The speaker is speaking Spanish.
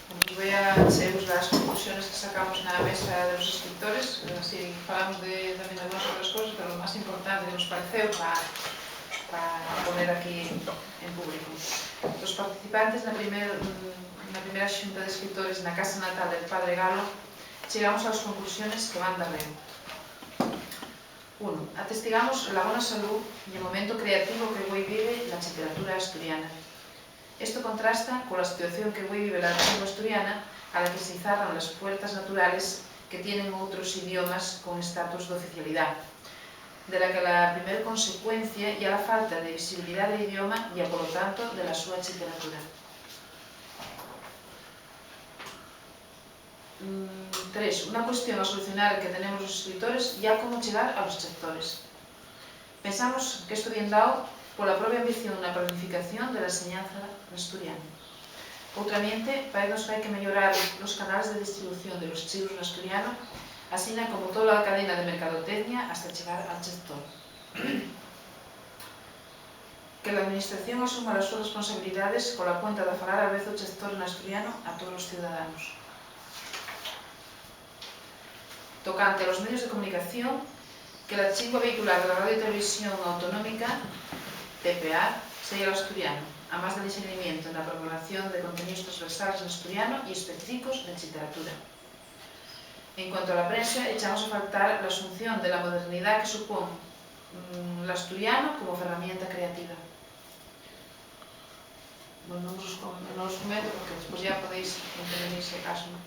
Pues voy a enseñaros las conclusiones que sacamos na mesa de los escritores, así falamos tamén de algunas outras cosas, pero lo máis importante que nos pareceu para poner aquí en público. Os participantes na primeira xunta de escritores na casa natal del Padre Galo chegamos ás conclusiones que van da ben. 1. Atestigamos la bona salud e o momento creativo que hoy vive la literatura asturiana. Esto contrasta con la situación que hoy vive la lengua asturiana, a la que se cerran las puertas naturales que tienen outros idiomas con estatus de oficialidad, de la que la primera consecuencia ya la falta de visibilidad del idioma y, por lo tanto, de la súa literatura. 3. Una cuestión a solucionar que tenemos los escritores ya cómo llegar a los lectores. Pensamos que esto bien dado por la propia ambición na planificación de la enseñanza asturiana. Outramente, parece que hai que mellorar os canales de distribución de los chivos en asturiano, así como toda a cadena de mercadotecnia hasta chegar al lector. Que la administración asuma as súas responsabilidades con la cuenta de falar a vez o lector en asturiano a todos os ciudadanos. Tocante a los medios de comunicación, que la chingua vehicular de la radio y televisión autonómica, TPA, sea el asturiano, a más del discernimiento en la programación de contenidos transversales en asturiano y específicos de literatura. En cuanto a la prensa, echamos a faltar la asunción de la modernidad que supone el asturiano como herramienta creativa. Bueno, no os comento porque después ya podéis intervenir si acaso, ¿no?